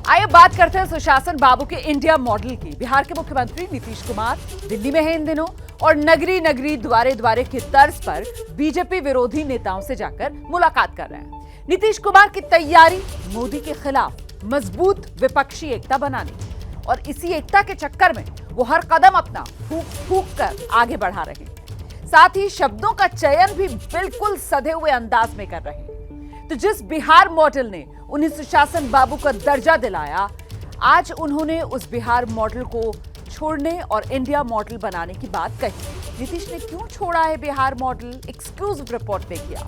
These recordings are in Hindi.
आइए बात करते हैं सुशासन बाबू के इंडिया मॉडल की। बिहार के मुख्यमंत्री नीतीश कुमार दिल्ली में हैं इन दिनों और नगरी नगरी द्वारे द्वारे की तर्ज पर बीजेपी विरोधी नेताओं से जाकर मुलाकात कर रहे हैं। नीतीश कुमार की तैयारी मोदी के खिलाफ मजबूत विपक्षी एकता बनाने की, और इसी एकता के चक्कर में वो हर कदम अपना फूंक फूंक कर आगे बढ़ा रहे हैं। साथ ही शब्दों का चयन भी बिल्कुल सधे हुए अंदाज में कर रहे हैं। तो जिस बिहार मॉडल ने उन्हें सुशासन बाबू का दर्जा दिलाया, आज उन्होंने उस बिहार मॉडल को छोड़ने और इंडिया मॉडल बनाने की बात कही। नीतीश ने क्यों छोड़ा है बिहार मॉडल, एक्सक्लूसिव रिपोर्ट में किया।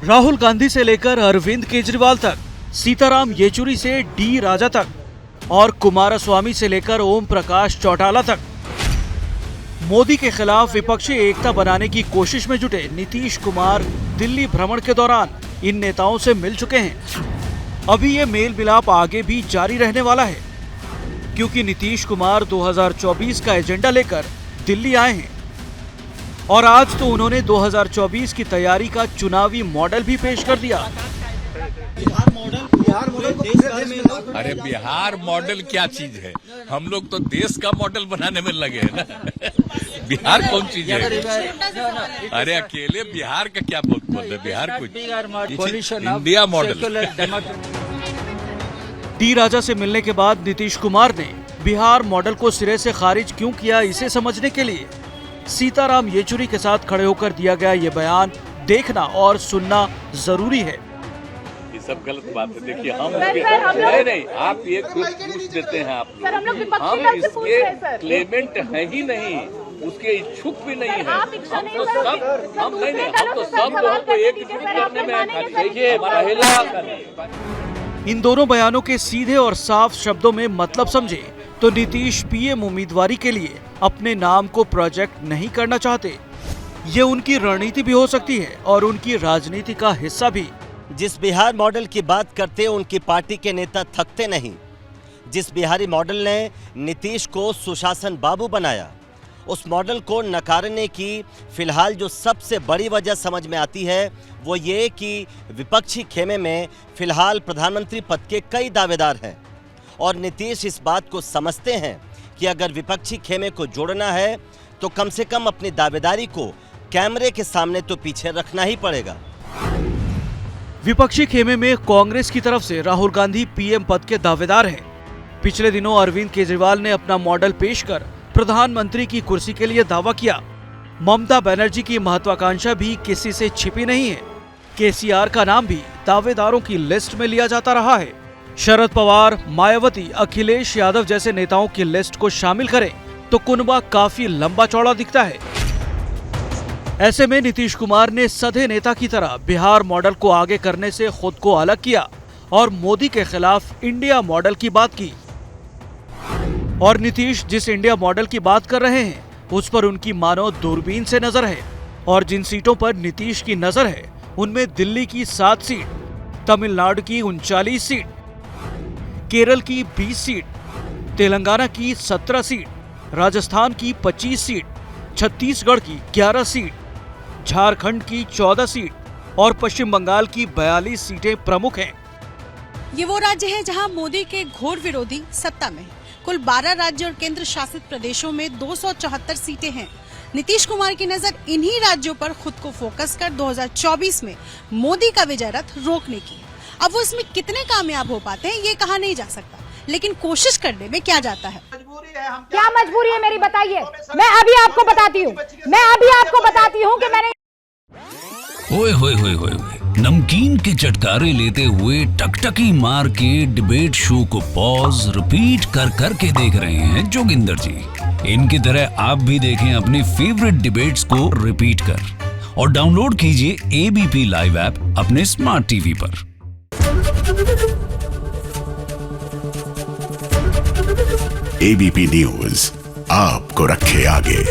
राहुल गांधी से लेकर अरविंद केजरीवाल तक, सीताराम येचुरी से डी राजा तक और कुमारस्वामी से लेकर ओम प्रकाश चौटाला तक मोदी के खिलाफ विपक्षी एकता बनाने की कोशिश में जुटे नीतीश कुमार दिल्ली भ्रमण के दौरान इन नेताओं से मिल चुके हैं। अभी ये मेल मिलाप आगे भी जारी रहने वाला है, क्योंकि नीतीश कुमार 2024 का एजेंडा लेकर दिल्ली आए हैं और आज तो उन्होंने 2024 की तैयारी का चुनावी मॉडल भी पेश कर दिया। बिहार मॉडल अरे बिहार मॉडल क्या चीज है? हम लोग तो देश का मॉडल बनाने में लगे हैं ना। बिहार कौन चीज है? अरे अकेले बिहार का क्या बोल रहे? बिहार कुछ इंडिया मॉडल। डी राजा से मिलने के बाद नीतीश कुमार ने बिहार मॉडल को सिरे से खारिज क्यों किया, इसे समझने के लिए सीताराम येचुरी के साथ खड़े होकर दिया गया ये बयान देखना और सुनना जरूरी है। ये सब गलत बात है। देखिए हम नहीं आप ये पूछ देते हैं आप लोग, हम इसके क्लेमेंट है ही नहीं, उसके इच्छुक भी नहीं है। हम तो सब लोगों को एकजुट करने में देखिए पहला। इन दोनों बयानों के सीधे और साफ शब्दों में मतलब समझे तो नीतीश पीएम उम्मीदवारी के लिए अपने नाम को प्रोजेक्ट नहीं करना चाहते। ये उनकी रणनीति भी हो सकती है और उनकी राजनीति का हिस्सा भी। जिस बिहार मॉडल की बात करते उनकी पार्टी के नेता थकते नहीं। जिस बिहारी मॉडल ने नीतीश को सुशासन बाबू बनाया, उस मॉडल को नकारने की फिलहाल जो सबसे बड़ी वजह समझ में आती है वो ये कि विपक्षी खेमे में फिलहाल प्रधानमंत्री पद के कई दावेदार हैं और नीतीश इस बात को समझते हैं कि अगर विपक्षी खेमे को जोड़ना है तो कम से कम अपनी दावेदारी को कैमरे के सामने तो पीछे रखना ही पड़ेगा। विपक्षी खेमे में कांग्रेस की तरफ से राहुल गांधी पीएम पद के दावेदार हैं। पिछले दिनों अरविंद केजरीवाल ने अपना मॉडल पेश कर प्रधानमंत्री की कुर्सी के लिए दावा किया। ममता बनर्जी की महत्वाकांक्षा भी किसी से छिपी नहीं है। केसीआर का नाम भी दावेदारों की लिस्ट में लिया जाता रहा है। शरद पवार, मायावती, अखिलेश यादव जैसे नेताओं की लिस्ट को शामिल करें तो कुनबा काफी लंबा चौड़ा दिखता है। ऐसे में नीतीश कुमार ने सधे नेता की तरह बिहार मॉडल को आगे करने से खुद को अलग किया और मोदी के खिलाफ इंडिया मॉडल की बात की। और नीतीश जिस इंडिया मॉडल की बात कर रहे हैं उस पर उनकी मानो दूरबीन से नजर है, और जिन सीटों पर नीतीश की नजर है उनमें दिल्ली की 7 सीट, तमिलनाडु की 39 सीट, केरल की 20 सीट, तेलंगाना की 17 सीट, राजस्थान की 25 सीट, छत्तीसगढ़ की 11 सीट, झारखंड की 14 सीट और पश्चिम बंगाल की 42 सीटें प्रमुख हैं। ये वो राज्य हैं जहां मोदी के घोर विरोधी सत्ता में हैं। कुल 12 राज्य और केंद्र शासित प्रदेशों में 274 सीटें हैं। नीतीश कुमार की नजर इन्हीं राज्यों पर खुद को फोकस कर 2024 में मोदी का विजय रथ रोकने की है। अब वो इसमें कितने कामयाब हो पाते हैं ये कहा नहीं जा सकता, लेकिन कोशिश करने में क्या जाता है। क्या मजबूरी है मेरी, बताइए। मैं अभी आपको बताती हूँ कि मैंने ओए होए होए होए नमकीन के चटकारे लेते हुए टकटकी मार के डिबेट शो को पॉज रिपीट कर कर के देख रहे हैं जोगिंदर जी। इनकी तरह आप भी देखें अपनी फेवरेट डिबेट्स को रिपीट कर और डाउनलोड कीजिए एबीपी लाइव ऐप अपने स्मार्ट टीवी पर। एबीपी न्यूज आपको रखे आगे।